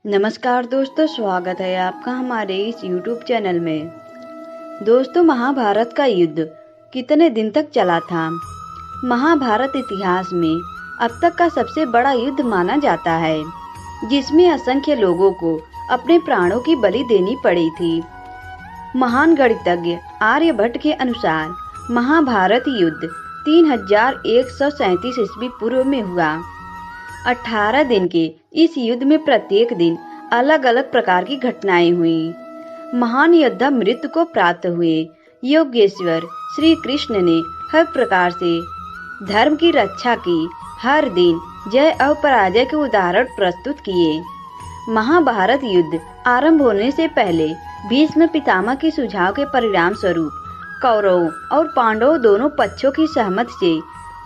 नमस्कार दोस्तों, स्वागत है आपका हमारे इस YouTube चैनल में। दोस्तों, महाभारत का युद्ध कितने दिन तक चला था? महाभारत इतिहास में अब तक का सबसे बड़ा युद्ध माना जाता है, जिसमें असंख्य लोगों को अपने प्राणों की बलि देनी पड़ी थी। महान गणितज्ञ आर्यभट्ट के अनुसार महाभारत युद्ध 3137 ईस्वी पूर्व में हुआ। 18 दिन के इस युद्ध में प्रत्येक दिन अलग अलग प्रकार की घटनाएं हुई। महान योद्धा मृत्यु को प्राप्त हुए। योगेश्वर श्री कृष्ण ने हर प्रकार से धर्म की रक्षा की। हर दिन जय और पराजय के उदाहरण प्रस्तुत किए। महाभारत युद्ध आरंभ होने से पहले भीष्म पितामह के सुझाव के परिणाम स्वरूप कौरवों और पांडवों दोनों पक्षों की सहमति से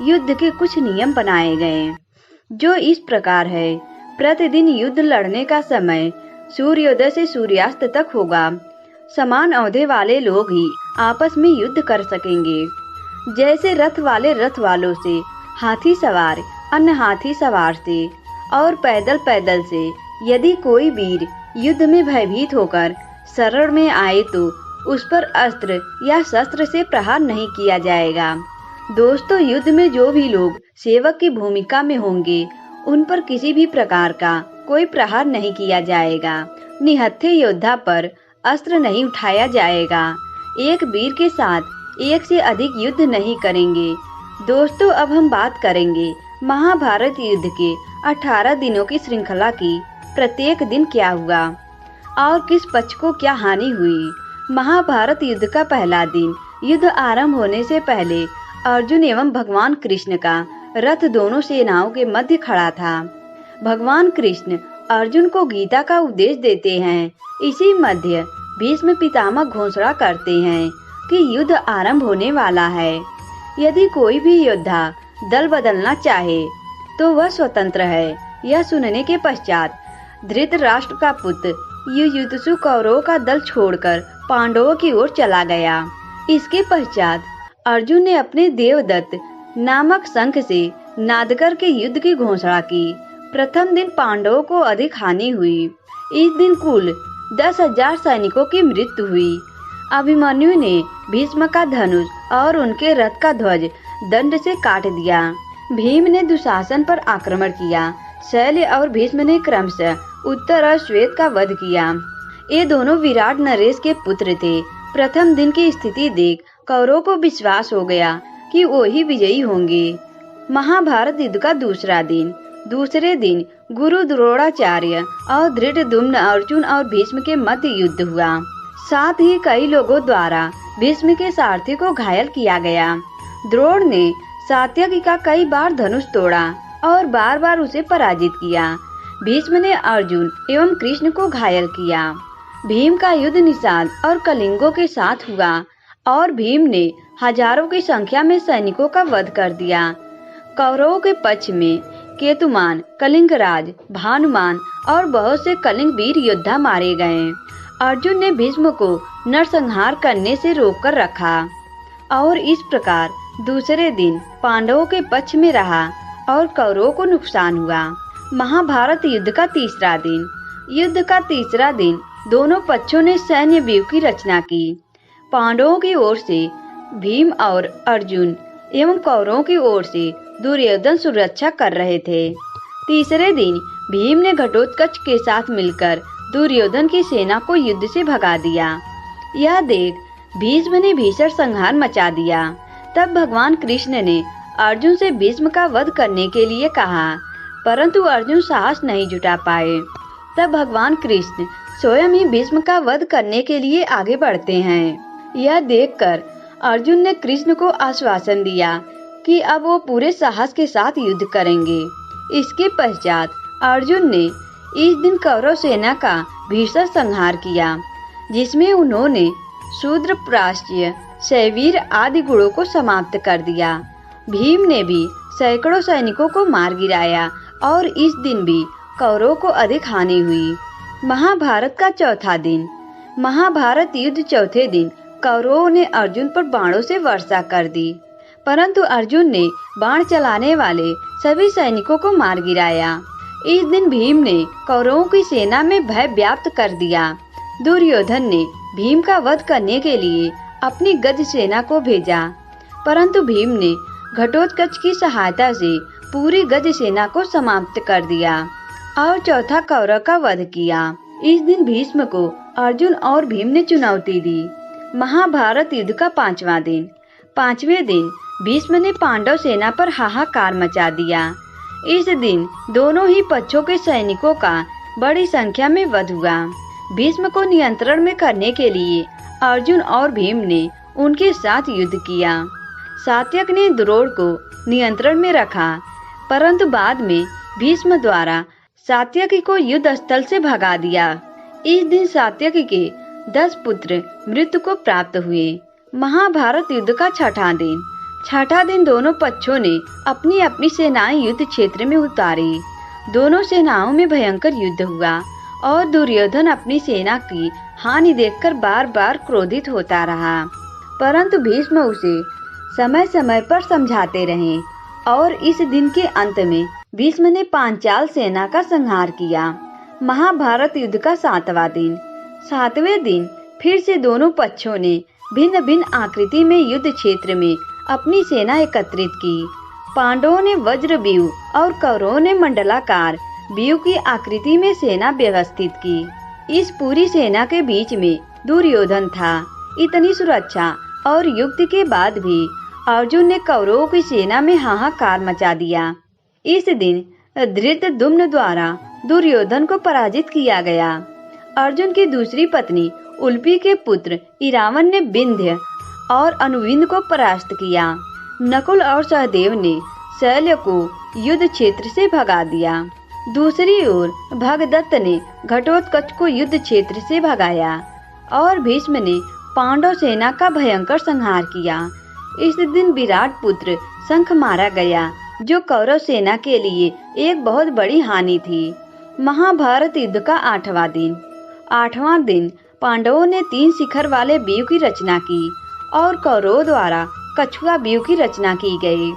युद्ध के कुछ नियम बनाए गए, जो इस प्रकार है। प्रतिदिन युद्ध लड़ने का समय सूर्योदय से सूर्यास्त तक होगा। समान ओहदे वाले लोग ही आपस में युद्ध कर सकेंगे। जैसे रथ वाले रथ वालों से, हाथी सवार अन्य हाथी सवार से और पैदल पैदल से। यदि कोई वीर युद्ध में भयभीत होकर शरण में आए तो उस पर अस्त्र या शस्त्र से प्रहार नहीं किया जाएगा। दोस्तों, युद्ध में जो भी लोग सेवक की भूमिका में होंगे उन पर किसी भी प्रकार का कोई प्रहार नहीं किया जाएगा। निहत्थे योद्धा पर अस्त्र नहीं उठाया जाएगा। एक वीर के साथ एक से अधिक युद्ध नहीं करेंगे। दोस्तों, अब हम बात करेंगे महाभारत युद्ध के 18 दिनों की श्रृंखला की। प्रत्येक दिन क्या हुआ और किस पक्ष को क्या हानि हुई। महाभारत युद्ध का पहला दिन। युद्ध आरंभ होने से पहले अर्जुन एवं भगवान कृष्ण का रथ दोनों सेनाओं के मध्य खड़ा था। भगवान कृष्ण अर्जुन को गीता का उपदेश देते हैं। इसी मध्य भीष्म पितामह घोषणा करते हैं कि युद्ध आरंभ होने वाला है। यदि कोई भी योद्धा दल बदलना चाहे तो वह स्वतंत्र है। यह सुनने के पश्चात धृतराष्ट्र का पुत्र युयुत्सु कौरवों का दल छोड़कर पांडवों की ओर चला गया। इसके पश्चात अर्जुन ने अपने देवदत्त नामक शंख से नाद करके युद्ध की घोषणा की। प्रथम दिन पांडवों को अधिक हानि हुई। इस दिन कुल 10,000 सैनिकों की मृत्यु हुई। अभिमन्यु ने भीष्म का धनुष और उनके रथ का ध्वज दंड से काट दिया। भीम ने दुशासन पर आक्रमण किया। शैल्य और भीष्म ने क्रमशः उत्तर और श्वेत का वध किया। ये दोनों विराट नरेश के पुत्र थे। प्रथम दिन की स्थिति देख कौरवों को विश्वास हो गया कि वो ही विजयी होंगे। महाभारत युद्ध का दूसरा दिन। दूसरे दिन गुरु द्रोणाचार्य और धृतद्युम्न अर्जुन और भीष्म के मध्य युद्ध हुआ। साथ ही कई लोगों द्वारा भीष्म के सारथी को घायल किया गया। द्रोण ने सात्यकी का कई बार धनुष तोड़ा और बार बार उसे पराजित किया। भीष्म ने अर्जुन एवं कृष्ण को घायल किया। भीम का युद्ध निषाद और कलिंगों के साथ हुआ और भीम ने हजारों की संख्या में सैनिकों का वध कर दिया। कौरवों के पक्ष में केतुमान, कलिंगराज, भानुमान और बहुत से कलिंग वीर योद्धा मारे गए। अर्जुन ने भीष्म को नरसंहार करने से रोककर रखा और इस प्रकार दूसरे दिन पांडवों के पक्ष में रहा और कौरवों को नुकसान हुआ। महाभारत युद्ध का तीसरा दिन। युद्ध का तीसरा दिन दोनों पक्षों ने सैन्य व्यूह की रचना की। पांडवों की ओर से भीम और अर्जुन एवं कौरवों की ओर से दुर्योधन सुरक्षा कर रहे थे। तीसरे दिन भीम ने घटोत्कच के साथ मिलकर दुर्योधन की सेना को युद्ध से भगा दिया। यह देख भीष्म ने भीषण संहार मचा दिया। तब भगवान कृष्ण ने अर्जुन से भीष्म का वध करने के लिए कहा, परंतु अर्जुन साहस नहीं जुटा पाए। तब भगवान कृष्ण स्वयं ही भीष्म का वध करने के लिए आगे बढ़ते हैं। यह देखकर अर्जुन ने कृष्ण को आश्वासन दिया कि अब वो पूरे साहस के साथ युद्ध करेंगे। इसके पश्चात अर्जुन ने इस दिन कौरव सेना का भीषण संहार किया, जिसमें उन्होंने शूद्र, प्राच्य, शैवीर आदि गुणों को समाप्त कर दिया। भीम ने भी सैकड़ों सैनिकों को मार गिराया और इस दिन भी कौरवों को अधिक हानि हुई। महाभारत का चौथा दिन। महाभारत युद्ध चौथे दिन कौरवों ने अर्जुन पर बाणों से वर्षा कर दी, परंतु अर्जुन ने बाण चलाने वाले सभी सैनिकों को मार गिराया। इस दिन भीम ने कौरवों की सेना में भय व्याप्त कर दिया। दुर्योधन ने भीम का वध करने के लिए अपनी गज सेना को भेजा, परंतु भीम ने घटोत्कच की सहायता से पूरी गज सेना को समाप्त कर दिया और चौथा कौरव का वध किया। इस दिन भीष्म को अर्जुन और भीम ने चुनौती दी। महाभारत युद्ध का 5वां दिन। 5वें दिन भीष्म ने पांडव सेना पर हाहाकार मचा दिया। इस दिन दोनों ही पक्षों के सैनिकों का बड़ी संख्या में वध हुआ। भीष्म को नियंत्रण में करने के लिए अर्जुन और भीम ने उनके साथ युद्ध किया। सात्यक ने द्रोण को नियंत्रण में रखा, परंतु बाद में भीष्म द्वारा सात्यकी को युद्ध स्थल से भगा दिया। इस दिन सात्यकी के 10 पुत्र मृत्यु को प्राप्त हुए। महाभारत युद्ध का 6वां दिन। 6वां दिन दोनों पक्षों ने अपनी अपनी सेनाएं युद्ध क्षेत्र में उतारी। दोनों सेनाओं में भयंकर युद्ध हुआ और दुर्योधन अपनी सेना की हानि देखकर बार बार क्रोधित होता रहा, परंतु भीष्म उसे समय समय पर समझाते रहे और इस दिन के अंत में भीष्म ने पांचाल सेना का संहार किया। महाभारत युद्ध का 7वां दिन। 7वें दिन फिर से दोनों पक्षों ने भिन्न भिन्न आकृति में युद्ध क्षेत्र में अपनी सेना एकत्रित की। पांडवों ने वज्र व्यूह और कौरवों ने मंडलाकार व्यूह की आकृति में सेना व्यवस्थित की। इस पूरी सेना के बीच में दुर्योधन था। इतनी सुरक्षा और युक्ति के बाद भी अर्जुन ने कौरवों की सेना में हाहाकार मचा दिया। इस दिन धृतद्युम्न द्वारा दुर्योधन को पराजित किया गया। अर्जुन की दूसरी पत्नी उल्पी के पुत्र इरावन ने विंध्य और अनुविंद को परास्त किया। नकुल और सहदेव ने शल्य को युद्ध क्षेत्र से भगा दिया। दूसरी ओर भगदत्त ने घटोत्कच को युद्ध क्षेत्र से भगाया और भीष्म ने पांडव सेना का भयंकर संहार किया। इस दिन विराट पुत्र शंख मारा गया, जो कौरव सेना के लिए एक बहुत बड़ी हानि थी। महाभारत युद्ध का 8वां दिन। 8वां दिन पांडवों ने 3 शिखर वाले व्यूह की रचना की और कौरवों द्वारा कछुआ व्यूह की रचना की गई।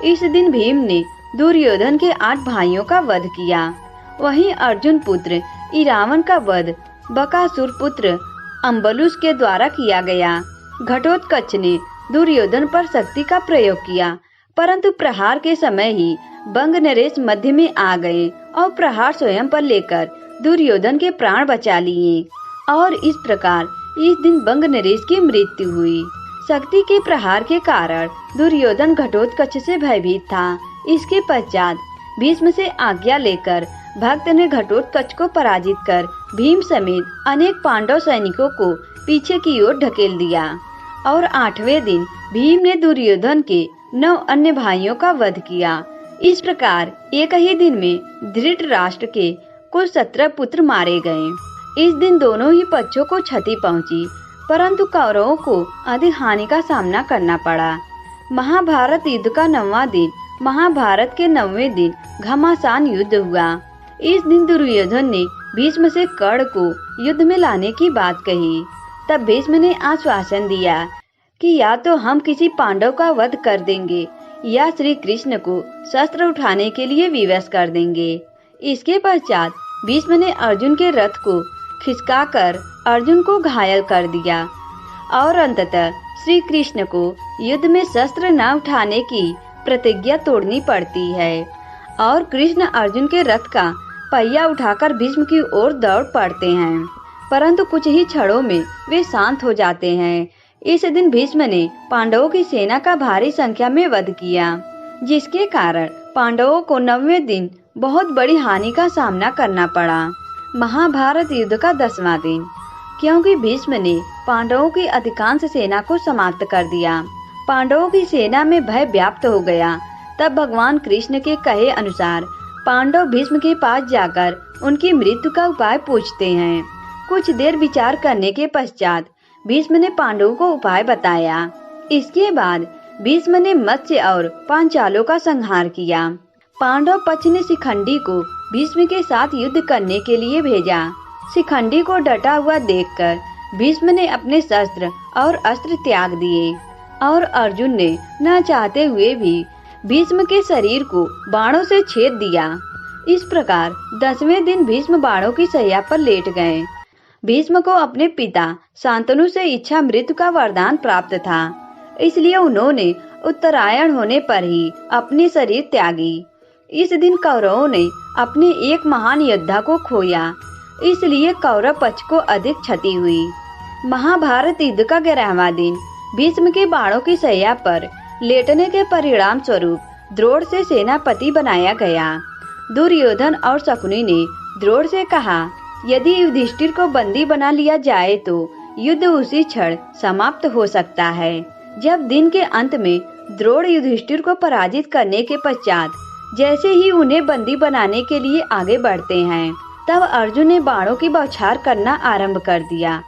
इस दिन भीम ने दुर्योधन के 8 भाइयों का वध किया। वहीं अर्जुन पुत्र इरावन का वध बकासुर पुत्र अम्बलुस के द्वारा किया गया। घटोत्कच ने दुर्योधन पर शक्ति का प्रयोग किया, परंतु प्रहार के समय ही बंग नरेश मध्य में आ गए और प्रहार स्वयं पर लेकर दुर्योधन के प्राण बचा लिए और इस प्रकार इस दिन बंग नरेश की मृत्यु हुई। शक्ति के प्रहार के कारण दुर्योधन घटोत्कच से भयभीत था। इसके पश्चात भीष्म से आज्ञा लेकर भक्त ने घटोत्कच को पराजित कर भीम समेत अनेक पांडव सैनिकों को पीछे की ओर ढकेल दिया और 8वें दिन भीम ने दुर्योधन के 9 अन्य भाइयों का वध किया। इस प्रकार एक ही दिन में धृतराष्ट्र के कुल 17 पुत्र मारे गए। इस दिन दोनों ही पक्षों को क्षति पहुंची, परंतु कौरवों को अधिक हानि का सामना करना पड़ा। महाभारत युद्ध का 9वां दिन। महाभारत के 9वें दिन घमासान युद्ध हुआ। इस दिन दुर्योधन ने भीष्म से कर्ण को युद्ध में लाने की बात कही। तब भीष्म ने आश्वासन दिया कि या तो हम किसी पांडव का वध कर देंगे या श्री कृष्ण को शस्त्र उठाने के लिए विवश कर देंगे। इसके पश्चात भीष्म ने अर्जुन के रथ को खिसकाकर अर्जुन को घायल कर दिया और अंततः श्री कृष्ण को युद्ध में शस्त्र न उठाने की प्रतिज्ञा तोड़नी पड़ती है और कृष्ण अर्जुन के रथ का पहिया उठाकर भीष्म की ओर दौड़ पड़ते हैं, परंतु कुछ ही क्षणों में वे शांत हो जाते हैं। इस दिन भीष्म ने पांडवों की सेना का भारी संख्या में वध किया, जिसके कारण पांडवों को 9वें दिन बहुत बड़ी हानि का सामना करना पड़ा। महाभारत युद्ध का 10वां दिन। क्योंकि भीष्म ने पांडवों की अधिकांश सेना को समाप्त कर दिया, पांडवों की सेना में भय व्याप्त हो गया। तब भगवान कृष्ण के कहे अनुसार पांडव भीष्म के पास जाकर उनकी मृत्यु का उपाय पूछते हैं। कुछ देर विचार करने के पश्चात भीष्म ने पांडवों को उपाय बताया। इसके बाद भीष्म ने मत्स्य और पांचालों का संहार किया। पांडव पक्ष ने शिखंडी को भीष्म के साथ युद्ध करने के लिए भेजा। शिखंडी को डटा हुआ देखकर भीष्म ने अपने शस्त्र और अस्त्र त्याग दिए और अर्जुन ने न चाहते हुए भी भीष्म के शरीर को बाणों से छेद दिया। इस प्रकार 10वें दिन भीष्म बाणों की शैया पर लेट गए। भीष्म को अपने पिता शांतनु से इच्छा मृत्यु का वरदान प्राप्त था, इसलिए उन्होंने उत्तरायण होने पर ही अपनी शरीर त्यागी। इस दिन कौरवों ने अपने एक महान योद्धा को खोया, इसलिए कौरव पक्ष को अधिक क्षति हुई। महाभारत युद्ध का 11वां दिन भीष्म के बाणों की शैया पर लेटने के परिणाम स्वरूप द्रोण से सेनापति बनाया गया। दुर्योधन और शकुनी ने द्रोण से कहा, यदि युधिष्ठिर को बंदी बना लिया जाए तो युद्ध उसी क्षण समाप्त हो सकता है। जब दिन के अंत में द्रोण युधिष्ठिर को पराजित करने के पश्चात जैसे ही उन्हें बंदी बनाने के लिए आगे बढ़ते हैं, तब अर्जुन ने बाणों की बौछार करना आरंभ कर दिया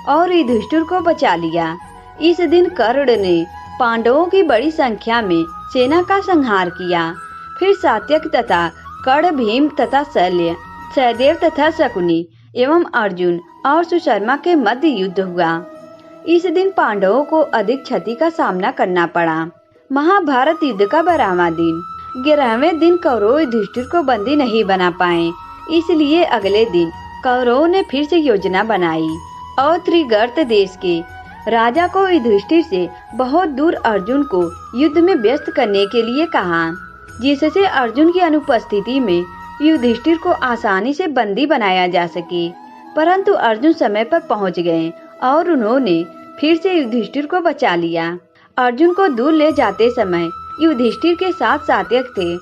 और युधिष्ठिर को बचा लिया। इस दिन कर्ण ने पांडवों की बड़ी संख्या में सेना का संहार किया। फिर सात्यक तथा कर्ण, भीम तथा शल्य, सहदेव तथा शकुनी एवं अर्जुन और सुशर्मा के मध्य युद्ध हुआ। इस दिन पांडवों को अधिक क्षति का सामना करना पड़ा। महाभारत युद्ध का 12वां दिन 11वें दिन कौरव युधिष्ठिर को बंदी नहीं बना पाए, इसलिए अगले दिन कौरवों ने फिर से योजना बनाई और त्रिगर्त देश के राजा को युधिष्ठिर से बहुत दूर अर्जुन को युद्ध में व्यस्त करने के लिए कहा, जिससे अर्जुन की अनुपस्थिति में युधिष्ठिर को आसानी से बंदी बनाया जा सके। परंतु अर्जुन समय पर पहुंच गए और उन्होंने फिर से युधिष्ठिर को बचा लिया। अर्जुन को दूर ले जाते समय युधिष्ठिर के साथ सात्यक थे।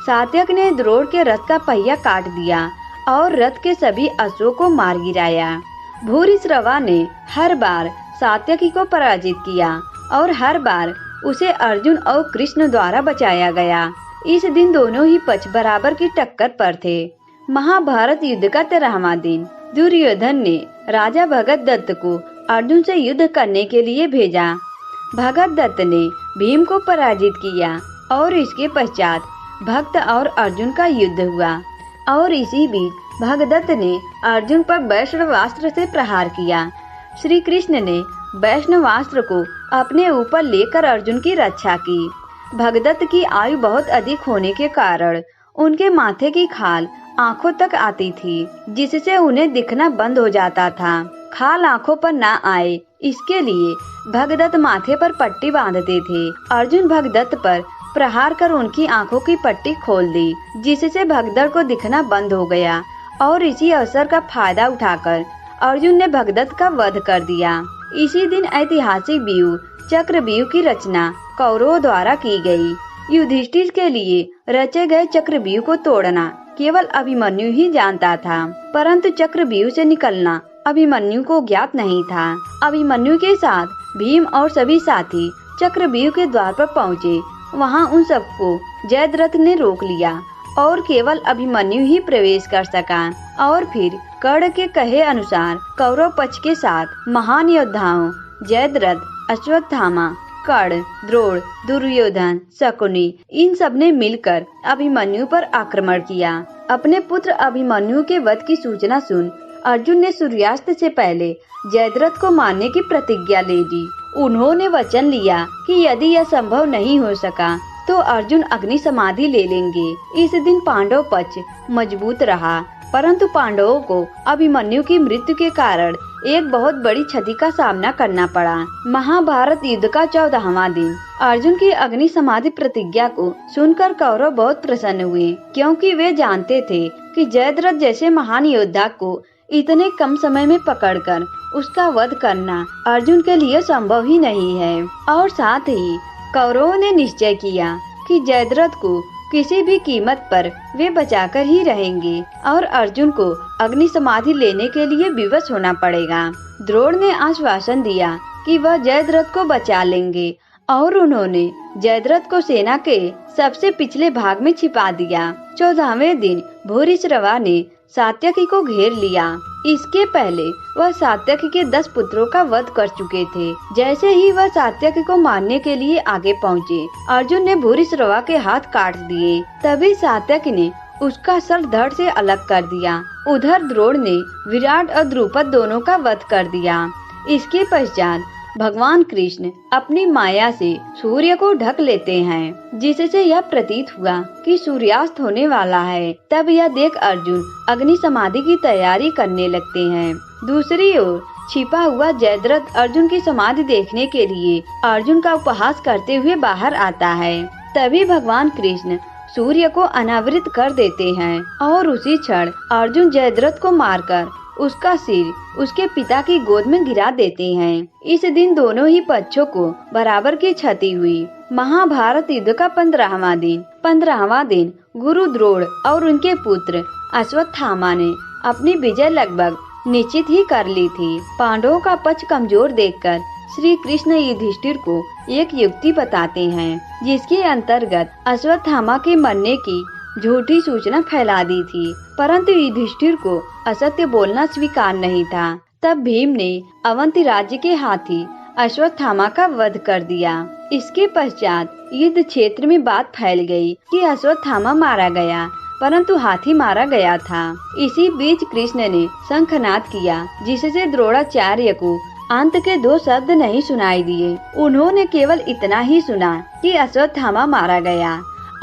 सात्यक ने द्रोण के रथ का पहिया काट दिया और रथ के सभी अश्वों को मार गिराया। भूरिश्रवा ने हर बार सात्यकी को पराजित किया और हर बार उसे अर्जुन और कृष्ण द्वारा बचाया गया। इस दिन दोनों ही पक्ष बराबर की टक्कर पर थे। महाभारत युद्ध का 13वां दिन दुर्योधन ने राजा भगदत्त को अर्जुन से युद्ध करने के लिए भेजा। भगदत्त ने भीम को पराजित किया और इसके पश्चात भक्त और अर्जुन का युद्ध हुआ और इसी बीच भगदत्त ने अर्जुन पर वैष्णवास्त्र से प्रहार किया। श्री कृष्ण ने वैष्णवास्त्र को अपने ऊपर लेकर अर्जुन की रक्षा की। भगदत्त की आयु बहुत अधिक होने के कारण उनके माथे की खाल आंखों तक आती थी, जिससे उन्हें दिखना बंद हो जाता था। खाल आंखों पर न आए, इसके लिए भगदत्त माथे पर पट्टी बांधते थे। अर्जुन भगदत्त पर प्रहार कर उनकी आंखों की पट्टी खोल दी, जिससे भगदत्त को दिखना बंद हो गया और इसी अवसर का फायदा उठाकर अर्जुन ने भगदत्त का वध कर दिया। इसी दिन ऐतिहासिक व्यूह चक्रव्यूह की रचना कौरवों द्वारा की गई। युधिष्ठिर के लिए रचे गए चक्रव्यूह को तोड़ना केवल अभिमन्यु ही जानता था, परंतु चक्रव्यूह से निकलना अभिमन्यु को ज्ञात नहीं था। अभिमन्यु के साथ भीम और सभी साथी चक्रव्यूह के द्वार पर पहुँचे। वहाँ उन सबको जयद्रथ ने रोक लिया और केवल अभिमन्यु ही प्रवेश कर सका। और फिर कर्ण के कहे अनुसार कौरव पक्ष के साथ महान योद्धाओं जयद्रथ, अश्वत्थामा, कर्ण, द्रोण, दुर्योधन, शकुनी इन सब ने मिलकर अभिमन्यु पर आक्रमण किया। अपने पुत्र अभिमन्यु के वध की सूचना सुन अर्जुन ने सूर्यास्त से पहले जयद्रथ को मारने की प्रतिज्ञा ले ली। उन्होंने वचन लिया कि यदि यह संभव नहीं हो सका तो अर्जुन अग्नि समाधि ले लेंगे। इस दिन पांडव पक्ष मजबूत रहा, परंतु पांडवों को अभिमन्यु की मृत्यु के कारण एक बहुत बड़ी क्षति का सामना करना पड़ा। महाभारत युद्ध का 14वां दिन अर्जुन की अग्नि समाधि प्रतिज्ञा को सुनकर कौरव बहुत प्रसन्न हुए, क्योंकि वे जानते थे कि जयद्रथ जैसे महान योद्धा को इतने कम समय में पकड़कर उसका वध करना अर्जुन के लिए संभव ही नहीं है। और साथ ही कौरवों ने निश्चय किया कि जयद्रथ को किसी भी कीमत पर वे बचाकर ही रहेंगे और अर्जुन को अग्नि समाधि लेने के लिए विवश होना पड़ेगा। द्रोण ने आश्वासन दिया कि वह जयद्रथ को बचा लेंगे और उन्होंने जयद्रथ को सेना के सबसे पिछले भाग में छिपा दिया। 14वें दिन भूरिश्रवा ने सात्यकी को घेर लिया। इसके पहले वह सात्यकी के 10 पुत्रों का वध कर चुके थे। जैसे ही वह सात्यकी को मारने के लिए आगे पहुँचे, अर्जुन ने भूरिश्रवा के हाथ काट दिए। तभी सात्यकी ने उसका सर धड़ से अलग कर दिया। उधर द्रोण ने विराट और द्रुपद दोनों का वध कर दिया। इसके पश्चात भगवान कृष्ण अपनी माया से सूर्य को ढक लेते हैं, जिससे यह प्रतीत हुआ कि सूर्यास्त होने वाला है। तब यह देख अर्जुन अग्नि समाधि की तैयारी करने लगते हैं। दूसरी ओर छिपा हुआ जयद्रथ अर्जुन की समाधि देखने के लिए अर्जुन का उपहास करते हुए बाहर आता है। तभी भगवान कृष्ण सूर्य को अनावृत कर देते हैं और उसी क्षण अर्जुन जयद्रथ को मारकर उसका सिर उसके पिता की गोद में गिरा देते हैं। इस दिन दोनों ही पक्षों को बराबर की क्षति हुई। महाभारत युद्ध का 15वां दिन गुरु द्रोण और उनके पुत्र अश्वत्थामा ने अपनी विजय लगभग निश्चित ही कर ली थी। पांडवों का पक्ष कमजोर देखकर श्री कृष्ण युधिष्ठिर को एक युक्ति बताते हैं, जिसके अंतर्गत अश्वत्थामा के मरने की झूठी सूचना फैला दी थी, परंतु युधिष्ठिर को असत्य बोलना स्वीकार नहीं था। तब भीम ने अवंती राज्य के हाथी अश्वत्थामा का वध कर दिया। इसके पश्चात युद्ध क्षेत्र में बात फैल गई कि अश्वत्थामा मारा गया, परंतु हाथी मारा गया था। इसी बीच कृष्ण ने शंखनाद किया, जिससे द्रोणाचार्य को अंत के 2 शब्द नहीं सुनाई दिए। उन्होंने केवल इतना ही सुना कि अश्वत्थामा मारा गया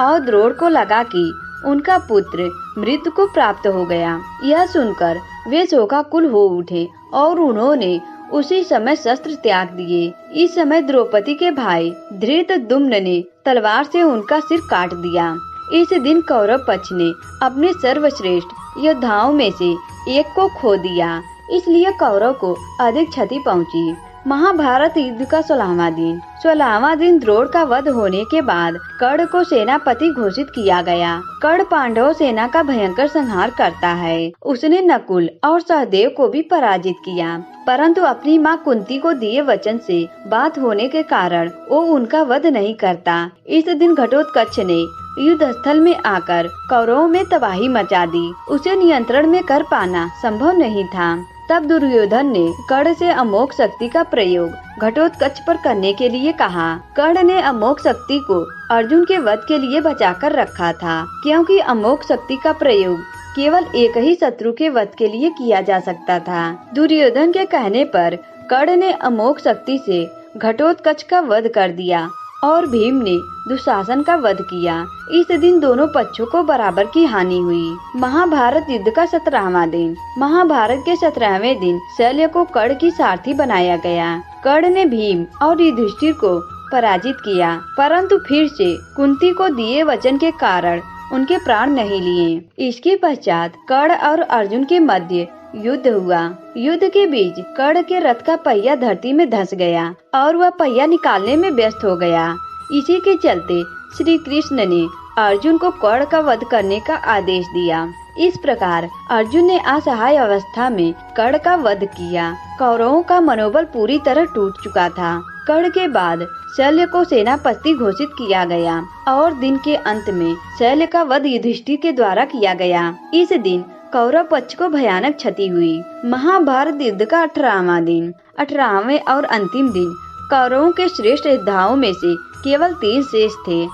और द्रोण को लगा कि उनका पुत्र मृत्यु को प्राप्त हो गया। यह सुनकर वे शोकाकुल हो उठे और उन्होंने उसी समय शस्त्र त्याग दिए। इस समय द्रौपदी के भाई धृतद्युम्न ने तलवार से उनका सिर काट दिया। इस दिन कौरव पक्ष ने अपने सर्वश्रेष्ठ योद्धाओं में से एक को खो दिया, इसलिए कौरव को अधिक क्षति पहुंची। महाभारत युद्ध का 16वां दिन द्रोण का वध होने के बाद कर्ण को सेनापति घोषित किया गया। कर्ण पांडव सेना का भयंकर संहार करता है। उसने नकुल और सहदेव को भी पराजित किया, परंतु अपनी मां कुंती को दिए वचन से बात होने के कारण वो उनका वध नहीं करता। इस दिन घटोत्कच ने युद्ध स्थल में आकर कौरवों में तबाही मचा दी। उसे नियंत्रण में कर पाना संभव नहीं था। तब दुर्योधन ने कर्ण से अमोघ शक्ति का प्रयोग घटोत्कच पर करने के लिए कहा। कर्ण ने अमोघ शक्ति को अर्जुन के वध के लिए बचाकर रखा था, क्योंकि अमोघ शक्ति का प्रयोग केवल एक ही शत्रु के वध के लिए किया जा सकता था। दुर्योधन के कहने पर कर्ण ने अमोघ शक्ति से घटोत्कच का वध कर दिया और भीम ने दुशासन का वध किया। इस दिन दोनों पक्षों को बराबर की हानि हुई। महाभारत युद्ध का 17वां दिन। महाभारत के 17वें दिन शल्य को कर्ण की सारथी बनाया गया। कर्ण ने भीम और युधिष्ठिर को पराजित किया, परंतु फिर से कुंती को दिए वचन के कारण उनके प्राण नहीं लिए। इसके पश्चात कर्ण और अर्जुन के मध्य युद्ध हुआ। युद्ध के बीच कर्ण के रथ का पहिया धरती में धंस गया और वह पहिया निकालने में व्यस्त हो गया। इसी के चलते श्री कृष्ण ने अर्जुन को कर्ण का वध करने का आदेश दिया। इस प्रकार अर्जुन ने असहाय अवस्था में कर्ण का वध किया। कौरवों का मनोबल पूरी तरह टूट चुका था। कर्ण के बाद शल्य को सेनापति घोषित किया गया और दिन के अंत में शल्य का वध युधिष्ठिर के द्वारा किया गया। इस दिन कौरव पक्ष को भयानक क्षति हुई। महाभारत युद्ध का 18वां दिन। 18वें और अंतिम दिन कौरवों के श्रेष्ठ योद्धाओं में से केवल 3 शेष थे,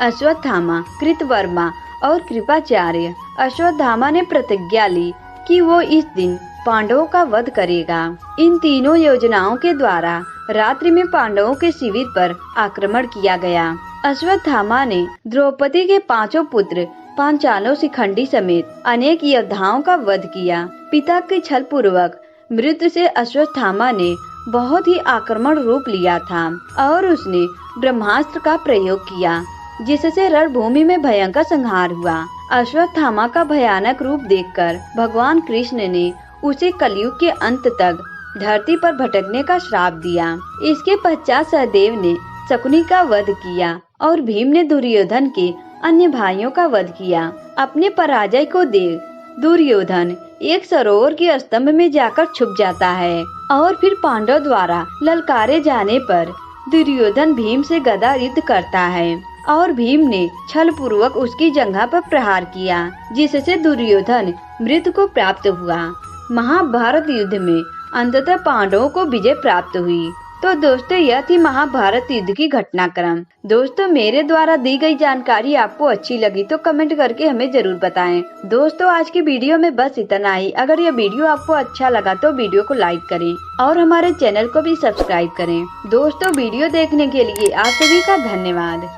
अश्वत्थामा, कृतवर्मा और कृपाचार्य। अश्वत्थामा ने प्रतिज्ञा ली कि वो इस दिन पांडवों का वध करेगा। इन तीनों योजनाओं के द्वारा रात्रि में पांडवों के शिविर पर आक्रमण किया गया। अश्वत्थामा ने द्रौपदी के 5 पुत्र पांचालों, शिखंडी समेत अनेक योद्धाओं का वध किया। पिता के छल पूर्वक मृत्यु से अश्वत्थामा ने बहुत ही आक्रमण रूप लिया था और उसने ब्रह्मास्त्र का प्रयोग किया, जिससे रणभूमि में भयंकर संहार हुआ। अश्वत्थामा का भयानक रूप देखकर भगवान कृष्ण ने उसे कलयुग के अंत तक धरती पर भटकने का श्राप दिया। इसके पश्चात सहदेव ने शकुनी का वध किया और भीम ने दुर्योधन के अन्य भाइयों का वध किया। अपने पराजय को देख दुर्योधन एक सरोवर के स्तंभ में जाकर छुप जाता है और फिर पांडव द्वारा ललकारे जाने पर दुर्योधन भीम से गदा युद्ध करता है और भीम ने छल पूर्वक उसकी जंघा पर प्रहार किया, जिससे दुर्योधन मृत्यु को प्राप्त हुआ। महाभारत युद्ध में अंततः पांडवों को विजय प्राप्त हुई। तो तो दोस्तों यह थी महाभारत युद्ध की घटनाक्रम। दोस्तों मेरे द्वारा दी गई जानकारी आपको अच्छी लगी तो कमेंट करके हमें जरूर बताएं। दोस्तों आज की वीडियो में बस इतना ही। अगर यह वीडियो आपको अच्छा लगा तो वीडियो को लाइक करें और हमारे चैनल को भी सब्सक्राइब करें। दोस्तों वीडियो देखने के लिए आप सभी का धन्यवाद।